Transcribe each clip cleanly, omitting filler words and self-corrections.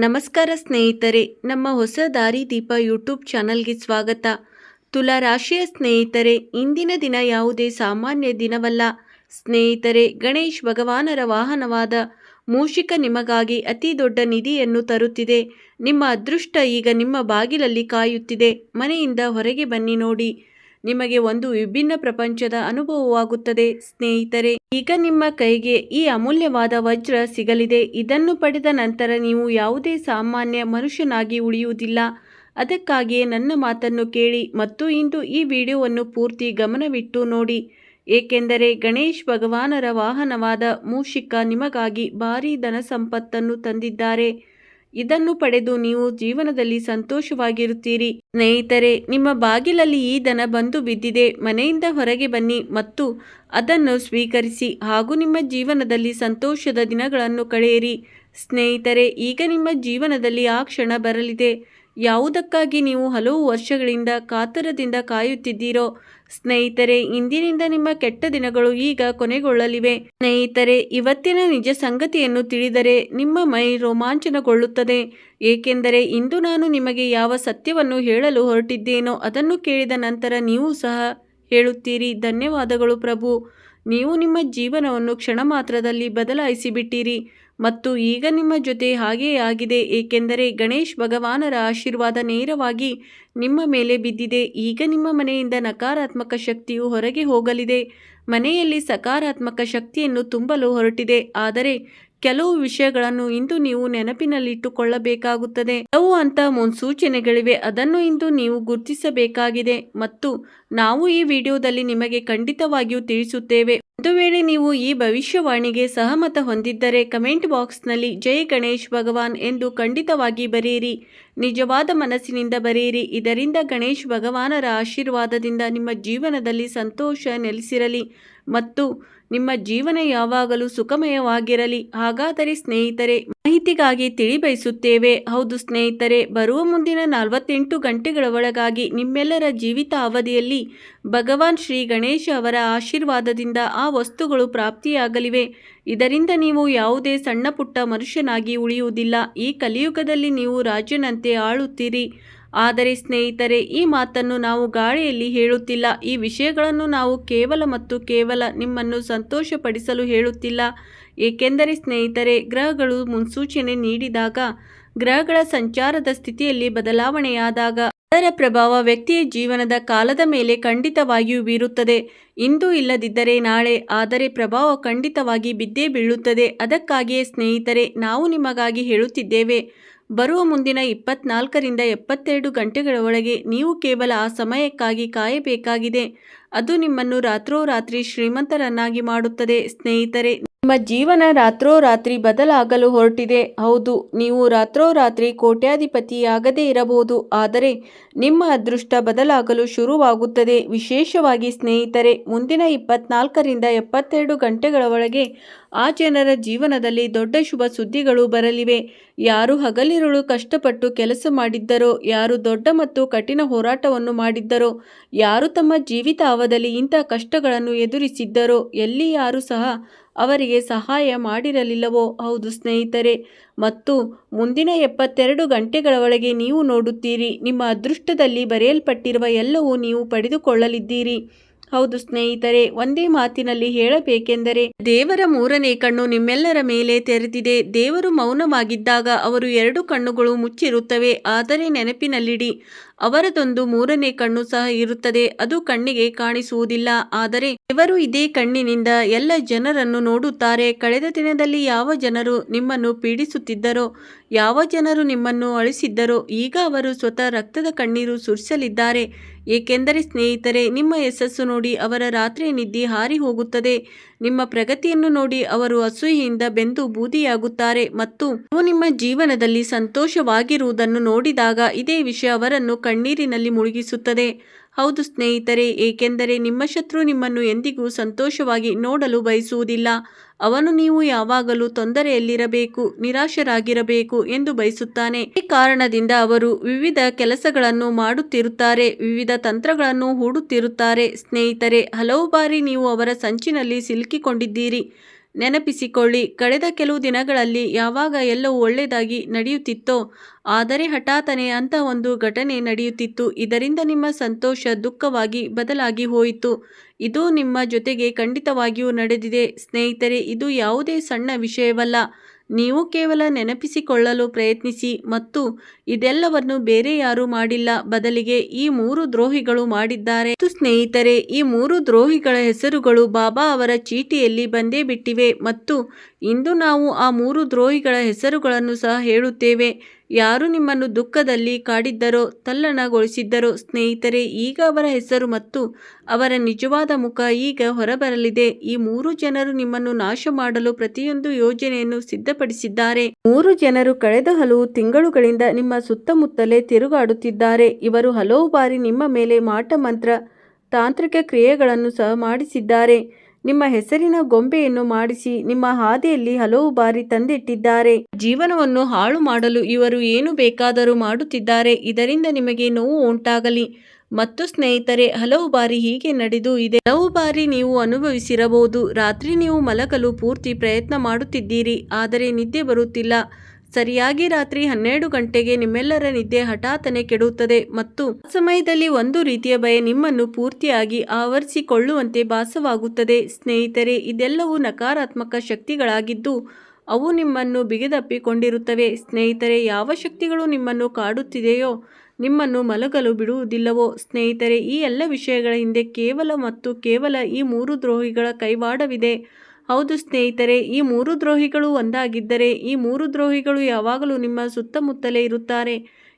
ನಮಸ್ಕಾರ ಸ್ನೇಹಿತರೆ, ನಮ್ಮ ಹೊಸ ದಾರಿದೀಪ ಯೂಟ್ಯೂಬ್ ಚಾನಲ್ಗೆ ಸ್ವಾಗತ. ತುಲಾ ರಾಶಿಯ ಸ್ನೇಹಿತರೆ, ಇಂದಿನ ದಿನ ಯಾವುದೇ ಸಾಮಾನ್ಯ ದಿನವಲ್ಲ. ಸ್ನೇಹಿತರೆ, ಗಣೇಶ್ ಭಗವಾನರ ವಾಹನವಾದ ಮೂಷಿಕ ನಿಮಗಾಗಿ ಅತಿ ದೊಡ್ಡ ನಿಧಿಯನ್ನು ತರುತ್ತಿದೆ. ನಿಮ್ಮ ಅದೃಷ್ಟ ಈಗ ನಿಮ್ಮ ಬಾಗಿಲಲ್ಲಿ ಕಾಯುತ್ತಿದೆ. ಮನೆಯಿಂದ ಹೊರಗೆ ಬನ್ನಿ ನೋಡಿ, ನಿಮಗೆ ಒಂದು ವಿಭಿನ್ನ ಪ್ರಪಂಚದ ಅನುಭವವಾಗುತ್ತದೆ. ಸ್ನೇಹಿತರೆ, ಈಗ ನಿಮ್ಮ ಕೈಗೆ ಈ ಅಮೂಲ್ಯವಾದ ವಜ್ರ ಸಿಗಲಿದೆ. ಇದನ್ನು ಪಡೆದ ನಂತರ ನೀವು ಯಾವುದೇ ಸಾಮಾನ್ಯ ಮನುಷ್ಯನಾಗಿ ಉಳಿಯುವುದಿಲ್ಲ. ಅದಕ್ಕಾಗಿಯೇ ನನ್ನ ಮಾತನ್ನು ಕೇಳಿ ಮತ್ತು ಇಂದು ಈ ವಿಡಿಯೋವನ್ನು ಪೂರ್ತಿ ಗಮನವಿಟ್ಟು ನೋಡಿ, ಏಕೆಂದರೆ ಗಣೇಶ್ ಭಗವಾನರ ವಾಹನವಾದ ಮೂಷಿಕ ನಿಮಗಾಗಿ ಭಾರೀ ಧನ ಸಂಪತ್ತನ್ನು ತಂದಿದ್ದಾರೆ. ಇದನ್ನು ಪಡೆದು ನೀವು ಜೀವನದಲ್ಲಿ ಸಂತೋಷವಾಗಿರುತ್ತೀರಿ. ಸ್ನೇಹಿತರೆ, ನಿಮ್ಮ ಬಾಗಿಲಲ್ಲಿ ಈ ಧನ ಬಂದು ಬಿದ್ದಿದೆ. ಮನೆಯಿಂದ ಹೊರಗೆ ಬನ್ನಿ ಮತ್ತು ಅದನ್ನು ಸ್ವೀಕರಿಸಿ ಹಾಗೂ ನಿಮ್ಮ ಜೀವನದಲ್ಲಿ ಸಂತೋಷದ ದಿನಗಳನ್ನು ಕಳೆಯಿರಿ. ಸ್ನೇಹಿತರೆ, ಈಗ ನಿಮ್ಮ ಜೀವನದಲ್ಲಿ ಆ ಕ್ಷಣ ಬರಲಿದೆ, ಯಾವುದಕ್ಕಾಗಿ ನೀವು ಹಲವು ವರ್ಷಗಳಿಂದ ಕಾತರದಿಂದ ಕಾಯುತ್ತಿದ್ದೀರೋ. ಸ್ನೇಹಿತರೆ, ಇಂದಿನಿಂದ ನಿಮ್ಮ ಕೆಟ್ಟ ದಿನಗಳು ಈಗ ಕೊನೆಗೊಳ್ಳಲಿವೆ. ಸ್ನೇಹಿತರೆ, ಇವತ್ತಿನ ನಿಜ ಸಂಗತಿಯನ್ನು ತಿಳಿದರೆ ನಿಮ್ಮ ಮೈ ರೋಮಾಂಚನಗೊಳ್ಳುತ್ತದೆ, ಏಕೆಂದರೆ ಇಂದು ನಾನು ನಿಮಗೆ ಯಾವ ಸತ್ಯವನ್ನು ಹೇಳಲು ಹೊರಟಿದ್ದೇನೋ ಅದನ್ನು ಕೇಳಿದ ನಂತರ ನೀವು ಸಹ ಹೇಳುತ್ತೀರಿ, ಧನ್ಯವಾದಗಳು ಪ್ರಭು, ನೀವು ನಿಮ್ಮ ಜೀವನವನ್ನು ಕ್ಷಣ ಮಾತ್ರದಲ್ಲಿ ಬದಲಾಯಿಸಿಬಿಟ್ಟಿರಿ. ಮತ್ತು ಈಗ ನಿಮ್ಮ ಜೊತೆ ಹಾಗೆಯೇ ಆಗಿದೆ, ಏಕೆಂದರೆ ಗಣೇಶ್ ಭಗವಾನರ ಆಶೀರ್ವಾದ ನೇರವಾಗಿ ನಿಮ್ಮ ಮೇಲೆ ಬಿದ್ದಿದೆ. ಈಗ ನಿಮ್ಮ ಮನೆಯಿಂದ ನಕಾರಾತ್ಮಕ ಶಕ್ತಿಯು ಹೊರಗೆ ಹೋಗಲಿದೆ. ಮನೆಯಲ್ಲಿ ಸಕಾರಾತ್ಮಕ ಶಕ್ತಿಯನ್ನು ತುಂಬಲು ಹೊರಟಿದೆ. ಆದರೆ ಕೆಲವು ವಿಷಯಗಳನ್ನು ಇಂದು ನೀವು ನೆನಪಿನಲ್ಲಿಟ್ಟುಕೊಳ್ಳಬೇಕಾಗುತ್ತದೆ. ಕೆಲವು ಅಂತ ಮುನ್ಸೂಚನೆಗಳಿವೆ, ಅದನ್ನು ಇಂದು ನೀವು ಗುರುತಿಸಬೇಕಾಗಿದೆ ಮತ್ತು ನಾವು ಈ ವಿಡಿಯೋದಲ್ಲಿ ನಿಮಗೆ ಖಂಡಿತವಾಗಿಯೂ ತಿಳಿಸುತ್ತೇವೆ. ಒಂದು ವೇಳೆ ನೀವು ಈ ಭವಿಷ್ಯವಾಣಿಗೆ ಸಹಮತ ಹೊಂದಿದ್ದರೆ ಕಮೆಂಟ್ ಬಾಕ್ಸ್ನಲ್ಲಿ ಜೈ ಗಣೇಶ್ ಭಗವಾನ್ ಎಂದು ಖಂಡಿತವಾಗಿ ಬರೆಯಿರಿ. ನಿಜವಾದ ಮನಸ್ಸಿನಿಂದ ಬರೆಯಿರಿ. ಇದರಿಂದ ಗಣೇಶ್ ಭಗವಾನರ ಆಶೀರ್ವಾದದಿಂದ ನಿಮ್ಮ ಜೀವನದಲ್ಲಿ ಸಂತೋಷ ನೆಲೆಸಿರಲಿ ಮತ್ತು ನಿಮ್ಮ ಜೀವನ ಯಾವಾಗಲೂ ಸುಖಮಯವಾಗಿರಲಿ. ಹಾಗಾದರೆ ಸ್ನೇಹಿತರೆ, ಮಾಹಿತಿಗಾಗಿ ತಿಳಿಬಯಸುತ್ತೇವೆ. ಹೌದು ಸ್ನೇಹಿತರೆ, ಬರುವ ಮುಂದಿನ 48 ಗಂಟೆಗಳ ಒಳಗಾಗಿ ನಿಮ್ಮೆಲ್ಲರ ಜೀವಿತ ಅವಧಿಯಲ್ಲಿ ಭಗವಾನ್ ಶ್ರೀ ಗಣೇಶ ಅವರ ಆಶೀರ್ವಾದದಿಂದ ಆ ವಸ್ತುಗಳು ಪ್ರಾಪ್ತಿಯಾಗಲಿವೆ. ಇದರಿಂದ ನೀವು ಯಾವುದೇ ಸಣ್ಣ ಪುಟ್ಟ ಮನುಷ್ಯನಾಗಿ ಉಳಿಯುವುದಿಲ್ಲ. ಈ ಕಲಿಯುಗದಲ್ಲಿ ನೀವು ರಾಜನಂತೆ ಆಳುತ್ತೀರಿ. ಆದರೆ ಸ್ನೇಹಿತರೆ, ಈ ಮಾತನ್ನು ನಾವು ಗಾಳಿಯಲ್ಲಿ ಹೇಳುತ್ತಿಲ್ಲ. ಈ ವಿಷಯಗಳನ್ನು ನಾವು ಕೇವಲ ನಿಮ್ಮನ್ನು ಸಂತೋಷಪಡಿಸಲು ಹೇಳುತ್ತಿಲ್ಲ. ಏಕೆಂದರೆ ಸ್ನೇಹಿತರೆ, ಗ್ರಹಗಳು ಮುನ್ಸೂಚನೆ ನೀಡಿದಾಗ, ಗ್ರಹಗಳ ಸಂಚಾರದ ಸ್ಥಿತಿಯಲ್ಲಿ ಬದಲಾವಣೆಯಾದಾಗ ಅದರ ಪ್ರಭಾವ ವ್ಯಕ್ತಿಯ ಜೀವನದ ಕಾಲದ ಮೇಲೆ ಖಂಡಿತವಾಗಿಯೂ ಬೀರುತ್ತದೆ. ಇಂದು ಇಲ್ಲದಿದ್ದರೆ ನಾಳೆ, ಆದರೆ ಪ್ರಭಾವ ಖಂಡಿತವಾಗಿ ಬಿದ್ದೇ ಬೀಳುತ್ತದೆ. ಅದಕ್ಕಾಗಿಯೇ ಸ್ನೇಹಿತರೆ, ನಾವು ನಿಮಗಾಗಿ ಹೇಳುತ್ತಿದ್ದೇವೆ, ಬರುವ ಮುಂದಿನ 24ರಿಂದ 72 ಗಂಟೆಗಳ ಒಳಗೆ ನೀವು ಕೇವಲ ಆ ಸಮಯಕ್ಕಾಗಿ ಕಾಯಬೇಕಾಗಿದೆ. ಅದು ನಿಮ್ಮನ್ನು ರಾತ್ರೋರಾತ್ರಿ ಶ್ರೀಮಂತರನ್ನಾಗಿ ಮಾಡುತ್ತದೆ. ಸ್ನೇಹಿತರೆ, ನಿಮ್ಮ ಜೀವನ ರಾತ್ರೋರಾತ್ರಿ ಬದಲಾಗಲು ಹೊರಟಿದೆ. ಹೌದು, ನೀವು ರಾತ್ರೋರಾತ್ರಿ ಕೋಟ್ಯಾಧಿಪತಿಯಾಗದೇ ಇರಬಹುದು, ಆದರೆ ನಿಮ್ಮ ಅದೃಷ್ಟ ಬದಲಾಗಲು ಶುರುವಾಗುತ್ತದೆ. ವಿಶೇಷವಾಗಿ ಸ್ನೇಹಿತರೆ, ಮುಂದಿನ 24ರಿಂದ 72 ಗಂಟೆಗಳ ಒಳಗೆ ಆ ಜನರ ಜೀವನದಲ್ಲಿ ದೊಡ್ಡ ಶುಭ ಸುದ್ದಿಗಳು ಬರಲಿವೆ. ಯಾರು ಹಗಲಿರುಳು ಕಷ್ಟಪಟ್ಟು ಕೆಲಸ ಮಾಡಿದ್ದರೋ, ಯಾರು ದೊಡ್ಡ ಮತ್ತು ಕಠಿಣ ಹೋರಾಟವನ್ನು ಮಾಡಿದ್ದರೋ, ಯಾರು ತಮ್ಮ ಜೀವಿತಾವಧಿಯಲ್ಲಿ ಇಂಥ ಕಷ್ಟಗಳನ್ನು ಎದುರಿಸಿದ್ದರೋ, ಎಲ್ಲಿ ಯಾರು ಸಹ ಅವರಿಗೆ ಸಹಾಯ ಮಾಡಿರಲಿಲ್ಲವೋ. ಹೌದು ಸ್ನೇಹಿತರೆ, ಮತ್ತು ಮುಂದಿನ 72 ಗಂಟೆಗಳ ಒಳಗೆ ನೀವು ನೋಡುತ್ತೀರಿ, ನಿಮ್ಮ ಅದೃಷ್ಟದಲ್ಲಿ ಬರೆಯಲ್ಪಟ್ಟಿರುವ ಎಲ್ಲವೂ ನೀವು ಪಡೆದುಕೊಳ್ಳಲಿದ್ದೀರಿ. ಹೌದು ಸ್ನೇಹಿತರೆ, ಒಂದೇ ಮಾತಿನಲ್ಲಿ ಹೇಳಬೇಕೆಂದರೆ ದೇವರ 3ನೇ ಕಣ್ಣು ನಿಮ್ಮೆಲ್ಲರ ಮೇಲೆ ತೆರೆದಿದೆ. ದೇವರು ಮೌನವಾಗಿದ್ದಾಗ ಅವರ 2 ಕಣ್ಣುಗಳು ಮುಚ್ಚಿರುತ್ತವೆ. ಆದರೆ ನೆನಪಿನಲ್ಲಿಡಿ, ಅವರದೊಂದು 3ನೇ ಕಣ್ಣು ಸಹ ಇರುತ್ತದೆ. ಅದು ಕಣ್ಣಿಗೆ ಕಾಣಿಸುವುದಿಲ್ಲ, ಆದರೆ ದೇವರು ಇದೇ ಕಣ್ಣಿನಿಂದ ಎಲ್ಲ ಜನರನ್ನು ನೋಡುತ್ತಾರೆ. ಕಳೆದ ದಿನದಲ್ಲಿ ಯಾವ ಜನರು ನಿಮ್ಮನ್ನು ಪೀಡಿಸುತ್ತಿದ್ದರೋ, ಯಾವ ಜನರು ನಿಮ್ಮನ್ನು ಅಳಿಸಿದ್ದರೋ, ಈಗ ಅವರು ಸ್ವತಃ ರಕ್ತದ ಕಣ್ಣೀರು ಸುರಿಸಲಿದ್ದಾರೆ. ಏಕೆಂದರೆ ಸ್ನೇಹಿತರೆ, ನಿಮ್ಮ ಯಶಸ್ಸು ನೋಡಿ ಅವರ ರಾತ್ರಿಯ ನಿದ್ದೆ ಹಾರಿ ಹೋಗುತ್ತದೆ. ನಿಮ್ಮ ಪ್ರಗತಿಯನ್ನು ನೋಡಿ ಅವರು ಅಸೂಯೆಯಿಂದ ಬೆಂದು ಬೂದಿಯಾಗುತ್ತಾರೆ ಮತ್ತು ನೀವು ನಿಮ್ಮ ಜೀವನದಲ್ಲಿ ಸಂತೋಷವಾಗಿರುವುದನ್ನು ನೋಡಿದಾಗ ಇದೇ ವಿಷಯ ಅವರನ್ನು ಕಣ್ಣೀರಿನಲ್ಲಿ ಮುಳುಗಿಸುತ್ತದೆ. ಹೌದು ಸ್ನೇಹಿತರೆ, ಏಕೆಂದರೆ ನಿಮ್ಮ ಶತ್ರು ನಿಮ್ಮನ್ನು ಎಂದಿಗೂ ಸಂತೋಷವಾಗಿ ನೋಡಲು ಬಯಸುವುದಿಲ್ಲ. ಅವನು ನೀವು ಯಾವಾಗಲೂ ತೊಂದರೆಯಲ್ಲಿರಬೇಕು, ನಿರಾಶರಾಗಿರಬೇಕು ಎಂದು ಬಯಸುತ್ತಾನೆ. ಈ ಕಾರಣದಿಂದ ಅವರು ವಿವಿಧ ಕೆಲಸಗಳನ್ನು ಮಾಡುತ್ತಿರುತ್ತಾರೆ, ವಿವಿಧ ತಂತ್ರಗಳನ್ನು ಹೂಡುತ್ತಿರುತ್ತಾರೆ. ಸ್ನೇಹಿತರೆ, ಹಲವು ಬಾರಿ ನೀವು ಅವರ ಸಂಚಿನಲ್ಲಿ ಸಿಲುಕಿಕೊಂಡಿದ್ದೀರಿ. ನೆನಪಿಸಿಕೊಳ್ಳಿ, ಕಳೆದ ಕೆಲವು ದಿನಗಳಲ್ಲಿ ಯಾವಾಗ ಎಲ್ಲವೂ ಒಳ್ಳೆಯದಾಗಿ ನಡೆಯುತ್ತಿತ್ತೋ, ಆದರೆ ಹಠಾತ್ತನೆ ಅಂತ ಒಂದು ಘಟನೆ ನಡೆಯುತ್ತಿತ್ತು. ಇದರಿಂದ ನಿಮ್ಮ ಸಂತೋಷ ದುಃಖವಾಗಿ ಬದಲಾಗಿ ಹೋಯಿತು. ಇದು ನಿಮ್ಮ ಜೊತೆಗೆ ಖಂಡಿತವಾಗಿಯೂ ನಡೆದಿದೆ ಸ್ನೇಹಿತರೆ. ಇದು ಯಾವುದೇ ಸಣ್ಣ ವಿಷಯವಲ್ಲ. ನೀವು ಕೇವಲ ನೆನಪಿಸಿಕೊಳ್ಳಲು ಪ್ರಯತ್ನಿಸಿ, ಮತ್ತು ಇದೆಲ್ಲವನ್ನು ಬೇರೆ ಯಾರೂ ಮಾಡಿಲ್ಲ, ಬದಲಿಗೆ ಈ 3 ದ್ರೋಹಿಗಳು ಮಾಡಿದ್ದಾರೆ. ಮತ್ತು ಸ್ನೇಹಿತರೆ, ಈ 3 ದ್ರೋಹಿಗಳ ಹೆಸರುಗಳು ಬಾಬಾ ಅವರ ಚೀಟಿಯಲ್ಲಿ ಬಂದೇ ಬಿಟ್ಟಿವೆ, ಮತ್ತು ಇಂದು ನಾವು ಆ 3 ದ್ರೋಹಿಗಳ ಹೆಸರುಗಳನ್ನು ಸಹ ಹೇಳುತ್ತೇವೆ. ಯಾರು ನಿಮ್ಮನ್ನು ದುಃಖದಲ್ಲಿ ಕಾಡಿದ್ದರೋ, ತಲ್ಲಣಗೊಳಿಸಿದ್ದರೋ ಸ್ನೇಹಿತರೆ, ಈಗ ಅವರ ಹೆಸರು ಮತ್ತು ಅವರ ನಿಜವಾದ ಮುಖ ಈಗ ಹೊರಬರಲಿದೆ. ಈ 3 ಜನರು ನಿಮ್ಮನ್ನು ನಾಶ ಮಾಡಲು ಪ್ರತಿಯೊಂದು ಯೋಜನೆಯನ್ನು ಸಿದ್ಧಪಡಿಸಿದ್ದಾರೆ. 3 ಜನರು ಕಳೆದ ಹಲವು ತಿಂಗಳುಗಳಿಂದ ನಿಮ್ಮ ಸುತ್ತಮುತ್ತಲೇ ತಿರುಗಾಡುತ್ತಿದ್ದಾರೆ. ಇವರು ಹಲವು ಬಾರಿ ನಿಮ್ಮ ಮೇಲೆ ಮಾಟ ಮಂತ್ರ, ತಾಂತ್ರಿಕ ಕ್ರಿಯೆಗಳನ್ನು ಸಹ ಮಾಡಿಸಿದ್ದಾರೆ. ನಿಮ್ಮ ಹೆಸರಿನ ಗೊಂಬೆಯನ್ನು ಮಾಡಿಸಿ ನಿಮ್ಮ ಹಾದಿಯಲ್ಲಿ ಹಲವು ಬಾರಿ ತಂದಿಟ್ಟಿದ್ದಾರೆ. ಜೀವನವನ್ನು ಹಾಳು ಮಾಡಲು ಇವರು ಏನು ಬೇಕಾದರೂ ಮಾಡುತ್ತಿದ್ದಾರೆ, ಇದರಿಂದ ನಿಮಗೆ ನೋವು ಉಂಟಾಗಲಿ. ಮತ್ತು ಸ್ನೇಹಿತರೆ, ಹಲವು ಬಾರಿ ಹೀಗೆ ನಡೆದು ಇದೆ. ಹಲವು ಬಾರಿ ನೀವು ಅನುಭವಿಸಿರಬಹುದು. ರಾತ್ರಿ ನೀವು ಮಲಗಲು ಪೂರ್ತಿ ಪ್ರಯತ್ನ ಮಾಡುತ್ತಿದ್ದೀರಿ, ಆದರೆ ನಿದ್ದೆ ಬರುತ್ತಿಲ್ಲ. ಸರಿಯಾಗಿ ರಾತ್ರಿ 12 ಗಂಟೆಗೆ ನಿಮ್ಮೆಲ್ಲರ ನಿದ್ದೆ ಹಠಾತ್ತನೆ ಕೆಡುತ್ತದೆ, ಮತ್ತು ಆ ಸಮಯದಲ್ಲಿ ಒಂದು ರೀತಿಯ ಭಯ ನಿಮ್ಮನ್ನು ಪೂರ್ತಿಯಾಗಿ ಆವರಿಸಿಕೊಳ್ಳುವಂತೆ ಭಾಸವಾಗುತ್ತದೆ. ಸ್ನೇಹಿತರೆ, ಇದೆಲ್ಲವೂ ನಕಾರಾತ್ಮಕ ಶಕ್ತಿಗಳಾಗಿದ್ದು ಅವು ನಿಮ್ಮನ್ನು ಬಿಗಿದಪ್ಪಿಕೊಂಡಿರುತ್ತವೆ. ಸ್ನೇಹಿತರೆ, ಯಾವ ಶಕ್ತಿಗಳು ನಿಮ್ಮನ್ನು ಕಾಡುತ್ತಿದೆಯೋ, ನಿಮ್ಮನ್ನು ಮಲಗಲು ಬಿಡುವುದಿಲ್ಲವೋ ಸ್ನೇಹಿತರೆ, ಈ ಎಲ್ಲ ವಿಷಯಗಳ ಹಿಂದೆ ಕೇವಲ ಮತ್ತು ಕೇವಲ ಈ 3 ದ್ರೋಹಿಗಳ ಕೈವಾಡವಿದೆ. ಹೌದು ಸ್ನೇಹಿತರೆ, ಈ 3 ದ್ರೋಹಿಗಳು ಒಂದಾಗಿದ್ದರೆ, ಈ 3 ದ್ರೋಹಿಗಳು ಯಾವಾಗಲೂ ನಿಮ್ಮ ಸುತ್ತಮುತ್ತಲೇ ಇರುತ್ತಾರೆ.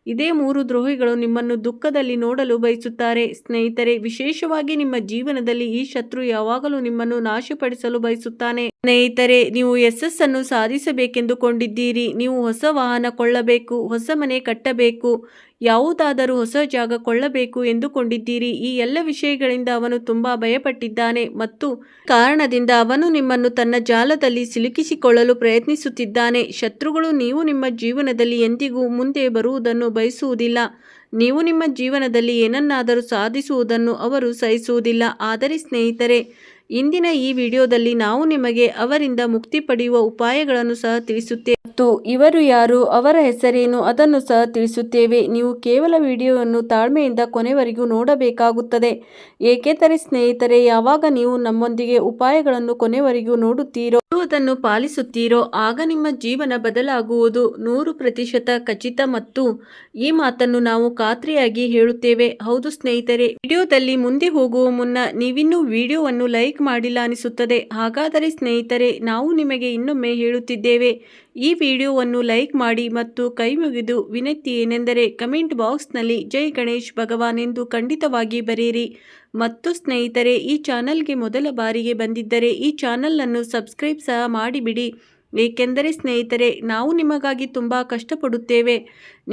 ಇದೇ 3 ದ್ರೋಹಿಗಳು ನಿಮ್ಮನ್ನು ದುಃಖದಲ್ಲಿ ನೋಡಲು ಬಯಸುತ್ತಾರೆ. ಸ್ನೇಹಿತರೆ, ವಿಶೇಷವಾಗಿ ನಿಮ್ಮ ಜೀವನದಲ್ಲಿ ಈ ಶತ್ರು ಯಾವಾಗಲೂ ನಿಮ್ಮನ್ನು ನಾಶಪಡಿಸಲು ಬಯಸುತ್ತಾನೆ. ಸ್ನೇಹಿತರೆ, ನೀವು ಯಶಸ್ಸನ್ನು ಸಾಧಿಸಬೇಕೆಂದುಕೊಂಡಿದ್ದೀರಿ. ನೀವು ಹೊಸ ವಾಹನ ಕೊಳ್ಳಬೇಕು, ಹೊಸ ಮನೆ ಕಟ್ಟಬೇಕು, ಯಾವುದಾದರೂ ಹೊಸ ಜಾಗ ಕೊಳ್ಳಬೇಕು ಎಂದುಕೊಂಡಿದ್ದೀರಿ. ಈ ಎಲ್ಲ ವಿಷಯಗಳಿಂದ ಅವನು ತುಂಬಾ ಭಯಪಟ್ಟಿದ್ದಾನೆ, ಮತ್ತು ಕಾರಣದಿಂದ ಅವನು ನಿಮ್ಮನ್ನು ತನ್ನ ಜಾಲದಲ್ಲಿ ಸಿಲುಕಿಸಿಕೊಳ್ಳಲು ಪ್ರಯತ್ನಿಸುತ್ತಿದ್ದಾನೆ. ಶತ್ರುಗಳು ನೀವು ನಿಮ್ಮ ಜೀವನದಲ್ಲಿ ಎಂದಿಗೂ ಮುಂದೆ ಬರುವುದನ್ನು ಬಯಸುವುದಿಲ್ಲ. ನೀವು ನಿಮ್ಮ ಜೀವನದಲ್ಲಿ ಏನನ್ನಾದರೂ ಸಾಧಿಸುವುದನ್ನು ಅವರು ಸಹಿಸುವುದಿಲ್ಲ. ಆದರೆ ಸ್ನೇಹಿತರೆ, ಇಂದಿನ ಈ ವಿಡಿಯೋದಲ್ಲಿ ನಾವು ನಿಮಗೆ ಅವರಿಂದ ಮುಕ್ತಿ ಪಡೆಯುವ ಉಪಾಯಗಳನ್ನು ಸಹ ತಿಳಿಸುತ್ತೇವೆ, ಮತ್ತು ಇವರು ಯಾರು, ಅವರ ಹೆಸರೇನು ಅದನ್ನು ಸಹ ತಿಳಿಸುತ್ತೇವೆ. ನೀವು ಕೇವಲ ವಿಡಿಯೋವನ್ನು ತಾಳ್ಮೆಯಿಂದ ಕೊನೆವರೆಗೂ ನೋಡಬೇಕಾಗುತ್ತದೆ, ಏಕೆಂದರೆ ಸ್ನೇಹಿತರೆ, ಯಾವಾಗ ನೀವು ನಮ್ಮೊಂದಿಗೆ ಉಪಾಯಗಳನ್ನು ಕೊನೆವರೆಗೂ ನೋಡುತ್ತೀರೋ, ಅದನ್ನು ಪಾಲಿಸುತ್ತೀರೋ, ಆಗ ನಿಮ್ಮ ಜೀವನ ಬದಲಾಗುವುದು 100% ಖಚಿತ. ಮತ್ತು ಈ ಮಾತನ್ನು ನಾವು ಖಾತ್ರಿಯಾಗಿ ಹೇಳುತ್ತೇವೆ. ಹೌದು ಸ್ನೇಹಿತರೆ, ವಿಡಿಯೋದಲ್ಲಿ ಮುಂದೆ ಹೋಗುವ ಮುನ್ನ ನೀವಿನ್ನೂ ವಿಡಿಯೋವನ್ನು ಲೈಕ್ ಮಾಡಿಲ್ಲ ಅನಿಸುತ್ತದೆ. ಹಾಗಾದರೆ ಸ್ನೇಹಿತರೆ, ನಾವು ನಿಮಗೆ ಇನ್ನೊಮ್ಮೆ ಹೇಳುತ್ತಿದ್ದೇವೆ, ಈ ವಿಡಿಯೋವನ್ನು ಲೈಕ್ ಮಾಡಿ, ಮತ್ತು ಕೈ ಮುಗಿದು ವಿನಂತಿ ಏನೆಂದರೆ ಕಮೆಂಟ್ ಬಾಕ್ಸ್ನಲ್ಲಿ ಜೈ ಗಣೇಶ್ ಭಗವಾನ್ ಎಂದು ಖಂಡಿತವಾಗಿ ಬರೆಯಿರಿ. ಮತ್ತು ಸ್ನೇಹಿತರೆ, ಈ ಚಾನಲ್ಗೆ ಮೊದಲ ಬಾರಿಗೆ ಬಂದಿದ್ದರೆ ಈ ಚಾನಲನ್ನು ಸಬ್ಸ್ಕ್ರೈಬ್ ಸಹ ಮಾಡಿಬಿಡಿ, ಏಕೆಂದರೆ ಸ್ನೇಹಿತರೆ, ನಾವು ನಿಮಗಾಗಿ ತುಂಬ ಕಷ್ಟಪಡುತ್ತೇವೆ.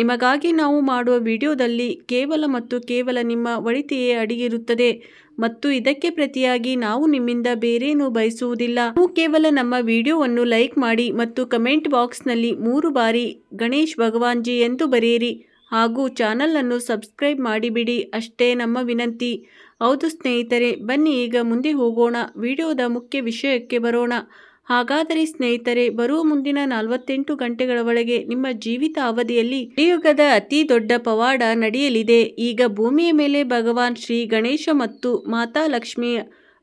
ನಿಮಗಾಗಿ ನಾವು ಮಾಡುವ ವಿಡಿಯೋದಲ್ಲಿ ಕೇವಲ ಮತ್ತು ಕೇವಲ ನಿಮ್ಮ ಒಳಿತೆಯೇ ಅಡಗಿರುತ್ತದೆ, ಮತ್ತು ಇದಕ್ಕೆ ಪ್ರತಿಯಾಗಿ ನಾವು ನಿಮ್ಮಿಂದ ಬೇರೇನೂ ಬಯಸುವುದಿಲ್ಲ. ನೀವು ಕೇವಲ ನಮ್ಮ ವಿಡಿಯೋವನ್ನು ಲೈಕ್ ಮಾಡಿ ಮತ್ತು ಕಮೆಂಟ್ ಬಾಕ್ಸ್ನಲ್ಲಿ 3 ಬಾರಿ ಗಣೇಶ್ ಭಗವಾನ್ ಜಿ ಎಂದು ಬರೆಯಿರಿ, ಹಾಗೂ ಚಾನಲನ್ನು ಸಬ್ಸ್ಕ್ರೈಬ್ ಮಾಡಿಬಿಡಿ, ಅಷ್ಟೇ ನಮ್ಮ ವಿನಂತಿ. ಹೌದು ಸ್ನೇಹಿತರೆ, ಬನ್ನಿ ಈಗ ಮುಂದೆ ಹೋಗೋಣ, ವಿಡಿಯೋದ ಮುಖ್ಯ ವಿಷಯಕ್ಕೆ ಬರೋಣ. ಹಾಗಾದರೆ ಸ್ನೇಹಿತರೆ, ಬರುವ ಮುಂದಿನ 48 ಗಂಟೆಗಳ ಒಳಗೆ ನಿಮ್ಮ ಜೀವಿತ ಅವಧಿಯಲ್ಲಿ ಕಲಿಯುಗದ ಅತಿ ದೊಡ್ಡ ಪವಾಡ ನಡೆಯಲಿದೆ. ಈಗ ಭೂಮಿಯ ಮೇಲೆ ಭಗವಾನ್ ಶ್ರೀ ಗಣೇಶ ಮತ್ತು ಮಾತಾ ಲಕ್ಷ್ಮಿ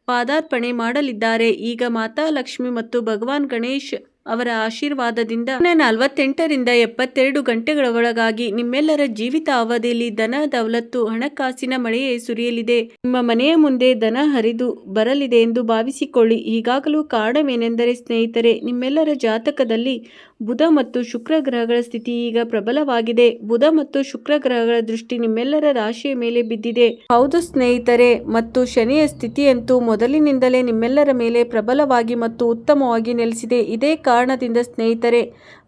ಪಾದಾರ್ಪಣೆ ಮಾಡಲಿದ್ದಾರೆ. ಈಗ ಮಾತಾ ಲಕ್ಷ್ಮಿ ಮತ್ತು ಭಗವಾನ್ ಗಣೇಶ್ ಅವರ ಆಶೀರ್ವಾದದಿಂದ 48 ರಿಂದ 72 ಗಂಟೆಗಳ ಒಳಗಾಗಿ ನಿಮ್ಮೆಲ್ಲರ ಜೀವಿತ ಅವಧಿಯಲ್ಲಿ ಧನ ದೌಲತ್ತು ಹಣಕಾಸಿನ ಮಳೆಯೇ ಸುರಿಯಲಿದೆ. ನಿಮ್ಮ ಮನೆಯ ಮುಂದೆ ಧನ ಹರಿದು ಬರಲಿದೆ ಎಂದು ಭಾವಿಸಿಕೊಳ್ಳಿ. ಈಗಾಗಲೂ ಕಾರಣವೇನೆಂದರೆ ಸ್ನೇಹಿತರೆ, ನಿಮ್ಮೆಲ್ಲರ ಜಾತಕದಲ್ಲಿ ಬುಧ ಮತ್ತು ಶುಕ್ರ ಗ್ರಹಗಳ ಸ್ಥಿತಿ ಈಗ ಪ್ರಬಲವಾಗಿದೆ. ಬುಧ ಮತ್ತು ಶುಕ್ರ ಗ್ರಹಗಳ ದೃಷ್ಟಿ ನಿಮ್ಮೆಲ್ಲರ ರಾಶಿಯ ಮೇಲೆ ಬಿದ್ದಿದೆ. ಹೌದು ಸ್ನೇಹಿತರೆ, ಮತ್ತು ಶನಿಯ ಸ್ಥಿತಿಯಂತೂ ಮೊದಲಿನಿಂದಲೇ ನಿಮ್ಮೆಲ್ಲರ ಮೇಲೆ ಪ್ರಬಲವಾಗಿ ಮತ್ತು ಉತ್ತಮವಾಗಿ ನೆಲೆಸಿದೆ. ಇದೇ ಕಾರಣದಿಂದ ಸ್ನೇಹಿತರೆ,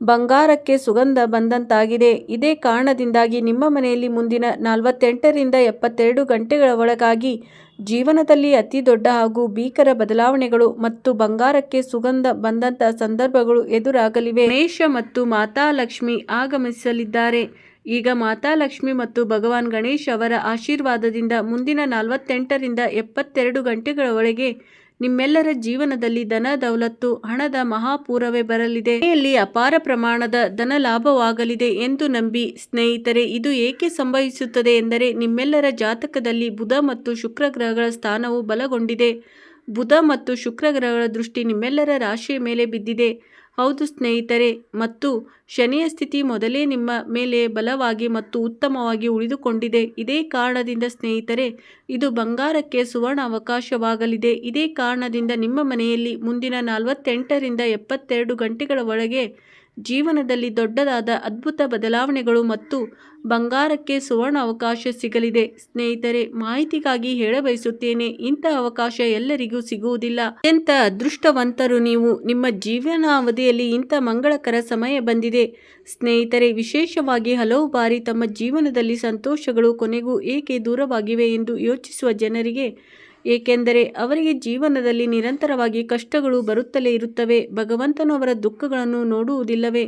ಬಂಗಾರಕ್ಕೆ ಸುಗಂಧ ಬಂದಂತಾಗಿದೆ. ಇದೇ ಕಾರಣದಿಂದಾಗಿ ನಿಮ್ಮ ಮನೆಯಲ್ಲಿ ಮುಂದಿನ 48 ರಿಂದ 72 ಗಂಟೆಗಳ ಒಳಗಾಗಿ ಜೀವನದಲ್ಲಿ ಅತಿ ದೊಡ್ಡ ಹಾಗೂ ಭೀಕರ ಬದಲಾವಣೆಗಳು ಮತ್ತು ಬಂಗಾರಕ್ಕೆ ಸುಗಂಧ ಬಂದಂಥ ಸಂದರ್ಭಗಳು ಎದುರಾಗಲಿವೆ. ಗಣೇಶ ಮತ್ತು ಮಾತಾ ಲಕ್ಷ್ಮಿ ಆಗಮಿಸಲಿದ್ದಾರೆ. ಈಗ ಮಾತಾ ಲಕ್ಷ್ಮಿ ಮತ್ತು ಭಗವಾನ್ ಗಣೇಶ್ ಅವರ ಆಶೀರ್ವಾದದಿಂದ ಮುಂದಿನ 48 ರಿಂದ 72 ಗಂಟೆಗಳ ಒಳಗೆ ನಿಮ್ಮೆಲ್ಲರ ಜೀವನದಲ್ಲಿ ಧನ ದೌಲತ್ತು ಹಣದ ಮಹಾಪೂರವೇ ಬರಲಿದೆ. ಮನೆಯಲ್ಲಿ ಅಪಾರ ಪ್ರಮಾಣದ ಧನ ಲಾಭವಾಗಲಿದೆ ಎಂದು ನಂಬಿ ಸ್ನೇಹಿತರೆ, ಇದು ಏಕೆ ಸಂಭವಿಸುತ್ತದೆ ಎಂದರೆ ನಿಮ್ಮೆಲ್ಲರ ಜಾತಕದಲ್ಲಿ ಬುಧ ಮತ್ತು ಶುಕ್ರ ಗ್ರಹಗಳ ಸ್ಥಾನವು ಬಲಗೊಂಡಿದೆ. ಬುಧ ಮತ್ತು ಶುಕ್ರ ಗ್ರಹಗಳ ದೃಷ್ಟಿ ನಿಮ್ಮೆಲ್ಲರ ರಾಶಿಯ ಮೇಲೆ ಬಿದ್ದಿದೆ. ಹೌದು ಸ್ನೇಹಿತರೆ, ಮತ್ತು ಶನಿಯ ಸ್ಥಿತಿ ಮೊದಲೇ ನಿಮ್ಮ ಮೇಲೆ ಬಲವಾಗಿ ಮತ್ತು ಉತ್ತಮವಾಗಿ ಉಳಿದುಕೊಂಡಿದೆ. ಇದೇ ಕಾರಣದಿಂದ ಸ್ನೇಹಿತರೆ, ಇದು ಬಂಗಾರಕ್ಕೆ ಸುವರ್ಣ ಅವಕಾಶವಾಗಲಿದೆ. ಇದೇ ಕಾರಣದಿಂದ ನಿಮ್ಮ ಮನೆಯಲ್ಲಿ ಮುಂದಿನ 48 ರಿಂದ 72 ಗಂಟೆಗಳ ಒಳಗೆ ಜೀವನದಲ್ಲಿ ದೊಡ್ಡದಾದ ಅದ್ಭುತ ಬದಲಾವಣೆಗಳು ಮತ್ತು ಬಂಗಾರಕ್ಕೆ ಸುವರ್ಣ ಅವಕಾಶ ಸಿಗಲಿದೆ. ಸ್ನೇಹಿತರೆ, ಮಾಹಿತಿಗಾಗಿ ಹೇಳಬಯಸುತ್ತೇನೆ, ಇಂಥ ಅವಕಾಶ ಎಲ್ಲರಿಗೂ ಸಿಗುವುದಿಲ್ಲ. ಅತ್ಯಂತ ಅದೃಷ್ಟವಂತರು ನೀವು. ನಿಮ್ಮ ಜೀವನಾವಧಿಯಲ್ಲಿ ಇಂಥ ಮಂಗಳಕರ ಸಮಯ ಬಂದಿದೆ. ಸ್ನೇಹಿತರೆ, ವಿಶೇಷವಾಗಿ ಹಲವು ಬಾರಿ ತಮ್ಮ ಜೀವನದಲ್ಲಿ ಸಂತೋಷಗಳು ಕೊನೆಗೂ ಏಕೆ ದೂರವಾಗಿವೆ ಎಂದು ಯೋಚಿಸುವ ಜನರಿಗೆ, ಏಕೆಂದರೆ ಅವರಿಗೆ ಜೀವನದಲ್ಲಿ ನಿರಂತರವಾಗಿ ಕಷ್ಟಗಳು ಬರುತ್ತಲೇ ಇರುತ್ತವೆ. ಭಗವಂತನು ಅವರ ದುಃಖಗಳನ್ನು ನೋಡುವುದಿಲ್ಲವೇ?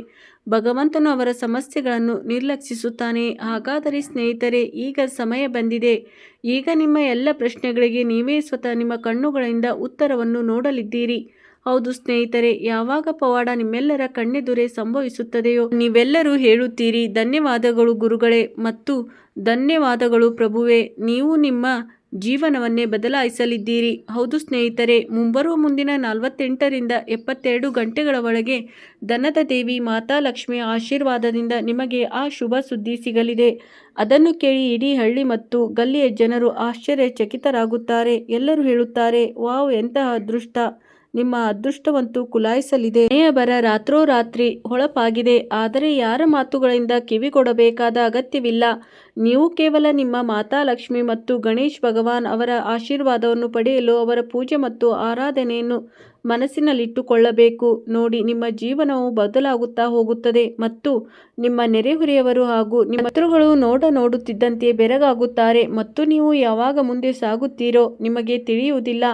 ಭಗವಂತನು ಅವರ ಸಮಸ್ಯೆಗಳನ್ನು ನಿರ್ಲಕ್ಷಿಸುತ್ತಾನೆ. ಹಾಗಾದರೆ ಸ್ನೇಹಿತರೆ, ಈಗ ಸಮಯ ಬಂದಿದೆ. ಈಗ ನಿಮ್ಮ ಎಲ್ಲ ಪ್ರಶ್ನೆಗಳಿಗೆ ನೀವೇ ಸ್ವತಃ ನಿಮ್ಮ ಕಣ್ಣುಗಳಿಂದ ಉತ್ತರವನ್ನು ನೋಡಲಿದ್ದೀರಿ. ಹೌದು ಸ್ನೇಹಿತರೆ, ಯಾವಾಗ ಪವಾಡ ನಿಮ್ಮೆಲ್ಲರ ಕಣ್ಣೆದುರೇ ಸಂಭವಿಸುತ್ತದೆಯೋ ನೀವೆಲ್ಲರೂ ಹೇಳುತ್ತೀರಿ, ಧನ್ಯವಾದಗಳು ಗುರುಗಳೇ ಮತ್ತು ಧನ್ಯವಾದಗಳು ಪ್ರಭುವೇ, ನೀವು ನಿಮ್ಮ ಜೀವನವನ್ನೇ ಬದಲಾಯಿಸಲಿದ್ದೀರಿ. ಹೌದು ಸ್ನೇಹಿತರೆ, ಮುಂದಿನ 48 ರಿಂದ 72 ಗಂಟೆಗಳ ಒಳಗೆ ಧನದ ದೇವಿ ಮಾತಾ ಲಕ್ಷ್ಮಿಯ ಆಶೀರ್ವಾದದಿಂದ ನಿಮಗೆ ಆ ಶುಭ ಸುದ್ದಿ ಸಿಗಲಿದೆ. ಅದನ್ನು ಕೇಳಿ ಇಡೀ ಹಳ್ಳಿ ಮತ್ತು ಗಲ್ಲಿಯ ಜನರು ಆಶ್ಚರ್ಯಚಕಿತರಾಗುತ್ತಾರೆ. ಎಲ್ಲರೂ ಹೇಳುತ್ತಾರೆ, ವಾವ್, ಎಂತಹ ಅದೃಷ್ಟ! ನಿಮ್ಮ ಅದೃಷ್ಟವಂತೂ ಕುಲಾಯಿಸಲಿದೆ. ಮನೆಯ ಬರ ರಾತ್ರೋರಾತ್ರಿ ಹೊಳಪಾಗಿದೆ. ಆದರೆ ಯಾರ ಮಾತುಗಳಿಂದ ಕಿವಿಗೊಡಬೇಕಾದ ಅಗತ್ಯವಿಲ್ಲ. ನೀವು ಕೇವಲ ನಿಮ್ಮ ಮಾತಾ ಲಕ್ಷ್ಮಿ ಮತ್ತು ಗಣೇಶ್ ಭಗವಾನ್ ಅವರ ಆಶೀರ್ವಾದವನ್ನು ಪಡೆಯಲು ಅವರ ಪೂಜೆ ಮತ್ತು ಆರಾಧನೆಯನ್ನು ಮನಸ್ಸಿನಲ್ಲಿಟ್ಟುಕೊಳ್ಳಬೇಕು. ನೋಡಿ, ನಿಮ್ಮ ಜೀವನವು ಬದಲಾಗುತ್ತಾ ಹೋಗುತ್ತದೆ ಮತ್ತು ನಿಮ್ಮ ನೆರೆಹೊರೆಯವರು ಹಾಗೂ ನಿಮ್ಮ ಶತ್ರುಗಳು ನೋಡುತ್ತಿದ್ದಂತೆ ಬೆರಗಾಗುತ್ತಾರೆ ಮತ್ತು ನೀವು ಯಾವಾಗ ಮುಂದೆ ಸಾಗುತ್ತೀರೋ ನಿಮಗೆ ತಿಳಿಯುವುದಿಲ್ಲ.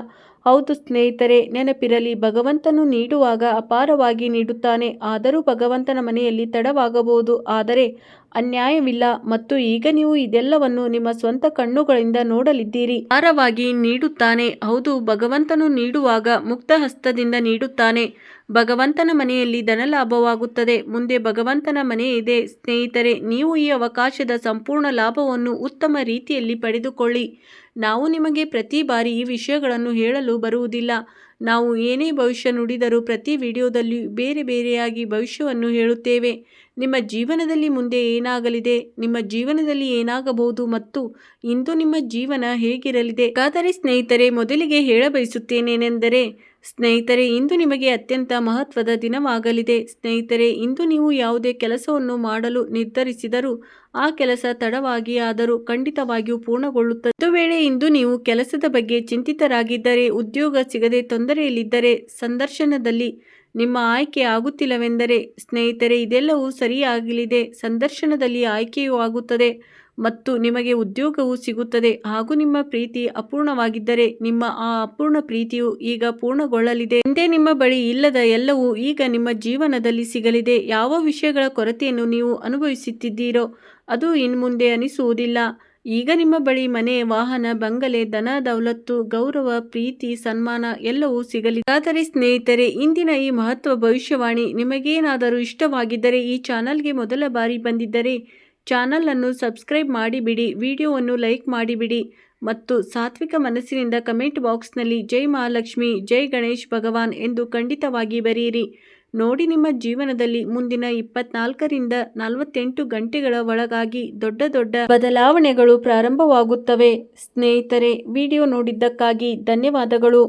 ಹೌದು ಸ್ನೇಹಿತರೆ, ನೆನಪಿರಲಿ, ಭಗವಂತನು ನೀಡುವಾಗ ಅಪಾರವಾಗಿ ನೀಡುತ್ತಾನೆ. ಆದರೂ ಭಗವಂತನ ಮನೆಯಲ್ಲಿ ತಡವಾಗಬಹುದು, ಆದರೆ ಅನ್ಯಾಯವಿಲ್ಲ. ಮತ್ತು ಈಗ ನೀವು ಇದೆಲ್ಲವನ್ನು ನಿಮ್ಮ ಸ್ವಂತ ಕಣ್ಣುಗಳಿಂದ ನೋಡಲಿದ್ದೀರಿ. ಅಪಾರವಾಗಿ ನೀಡುತ್ತಾನೆ. ಹೌದು, ಭಗವಂತನು ನೀಡುವಾಗ ಮುಕ್ತ ಹಸ್ತದಿಂದ ನೀಡುತ್ತಾನೆ. ಭಗವಂತನ ಮನೆಯಲ್ಲಿ ಧನಲಾಭವಾಗುತ್ತದೆ. ಮುಂದೆ ಭಗವಂತನ ಮನೆ ಇದೆ. ಸ್ನೇಹಿತರೆ, ನೀವು ಈ ಅವಕಾಶದ ಸಂಪೂರ್ಣ ಲಾಭವನ್ನು ಉತ್ತಮ ರೀತಿಯಲ್ಲಿ ಪಡೆದುಕೊಳ್ಳಿ. ನಾವು ನಿಮಗೆ ಪ್ರತಿ ಬಾರಿ ಈ ವಿಷಯಗಳನ್ನು ಹೇಳಲು ಬರುವುದಿಲ್ಲ. ನಾವು ಏನೇ ಭವಿಷ್ಯ ನುಡಿದರೂ ಪ್ರತಿ ವಿಡಿಯೋದಲ್ಲಿಯೂ ಬೇರೆ ಬೇರೆಯಾಗಿ ಭವಿಷ್ಯವನ್ನು ಹೇಳುತ್ತೇವೆ. ನಿಮ್ಮ ಜೀವನದಲ್ಲಿ ಮುಂದೆ ಏನಾಗಲಿದೆ, ನಿಮ್ಮ ಜೀವನದಲ್ಲಿ ಏನಾಗಬಹುದು ಮತ್ತು ಇಂದು ನಿಮ್ಮ ಜೀವನ ಹೇಗಿರಲಿದೆ. ಹಾಗಾದರೆ ಸ್ನೇಹಿತರೆ, ಮೊದಲಿಗೆ ಹೇಳಬಯಸುತ್ತೇನೆಂದರೆ ಸ್ನೇಹಿತರೆ, ಇಂದು ನಿಮಗೆ ಅತ್ಯಂತ ಮಹತ್ವದ ದಿನವಾಗಲಿದೆ. ಸ್ನೇಹಿತರೆ, ಇಂದು ನೀವು ಯಾವುದೇ ಕೆಲಸವನ್ನು ಮಾಡಲು ನಿರ್ಧರಿಸಿದರೂ ಆ ಕೆಲಸ ತಡವಾಗಿ ಆದರೂ ಖಂಡಿತವಾಗಿಯೂ ಪೂರ್ಣಗೊಳ್ಳುತ್ತದೆ. ಒಂದು ವೇಳೆ ಇಂದು ನೀವು ಕೆಲಸದ ಬಗ್ಗೆ ಚಿಂತಿತರಾಗಿದ್ದರೆ, ಉದ್ಯೋಗ ಸಿಗದೆ ತೊಂದರೆಯಲ್ಲಿದ್ದರೆ, ಸಂದರ್ಶನದಲ್ಲಿ ನಿಮ್ಮ ಆಯ್ಕೆ ಆಗುತ್ತಿಲ್ಲವೆಂದರೆ ಸ್ನೇಹಿತರೆ, ಇದೆಲ್ಲವೂ ಸರಿಯಾಗಲಿದೆ. ಸಂದರ್ಶನದಲ್ಲಿ ಆಯ್ಕೆಯೂ ಆಗುತ್ತದೆ ಮತ್ತು ನಿಮಗೆ ಉದ್ಯೋಗವೂ ಸಿಗುತ್ತದೆ. ಹಾಗೂ ನಿಮ್ಮ ಪ್ರೀತಿ ಅಪೂರ್ಣವಾಗಿದ್ದರೆ ನಿಮ್ಮ ಆ ಅಪೂರ್ಣ ಪ್ರೀತಿಯು ಈಗ ಪೂರ್ಣಗೊಳ್ಳಲಿದೆ. ಹಿಂದೆ ನಿಮ್ಮ ಬಳಿ ಇಲ್ಲದ ಎಲ್ಲವೂ ಈಗ ನಿಮ್ಮ ಜೀವನದಲ್ಲಿ ಸಿಗಲಿದೆ. ಯಾವ ವಿಷಯಗಳ ಕೊರತೆಯನ್ನು ನೀವು ಅನುಭವಿಸುತ್ತಿದ್ದೀರೋ ಅದು ಇನ್ಮುಂದೆ ಅನಿಸುವುದಿಲ್ಲ. ಈಗ ನಿಮ್ಮ ಬಳಿ ಮನೆ, ವಾಹನ, ಬಂಗಲೆ, ಧನ ದೌಲತ್ತು, ಗೌರವ, ಪ್ರೀತಿ, ಸನ್ಮಾನ ಎಲ್ಲವೂ ಸಿಗಲಿದೆ. ಆದರೆ ಸ್ನೇಹಿತರೆ, ಇಂದಿನ ಈ ಮಹತ್ವ ಭವಿಷ್ಯವಾಣಿ ನಿಮಗೇನಾದರೂ ಇಷ್ಟವಾಗಿದ್ದರೆ, ಈ ಚಾನಲ್ಗೆ ಮೊದಲ ಬಾರಿ ಬಂದಿದ್ದರೆ ಚಾನಲ್ ಅನ್ನು ಸಬ್ಸ್ಕ್ರೈಬ್ ಮಾಡಿಬಿಡಿ, ವಿಡಿಯೋವನ್ನು ಲೈಕ್ ಮಾಡಿಬಿಡಿ ಮತ್ತು ಸಾತ್ವಿಕ ಮನಸ್ಸಿನಿಂದ ಕಮೆಂಟ್ ಬಾಕ್ಸ್ನಲ್ಲಿ ಜೈ ಮಹಾಲಕ್ಷ್ಮಿ, ಜೈ ಗಣೇಶ್ ಭಗವಾನ್ ಎಂದು ಖಂಡಿತವಾಗಿ ಬರೆಯಿರಿ. ನೋಡಿ, ನಿಮ್ಮ ಜೀವನದಲ್ಲಿ ಮುಂದಿನ 24 ರಿಂದ 48 ಗಂಟೆಗಳ ಒಳಗಾಗಿ ದೊಡ್ಡ ದೊಡ್ಡ ಬದಲಾವಣೆಗಳು ಪ್ರಾರಂಭವಾಗುತ್ತವೆ. ಸ್ನೇಹಿತರೆ, ವಿಡಿಯೋ ನೋಡಿದ್ದಕ್ಕಾಗಿ ಧನ್ಯವಾದಗಳು.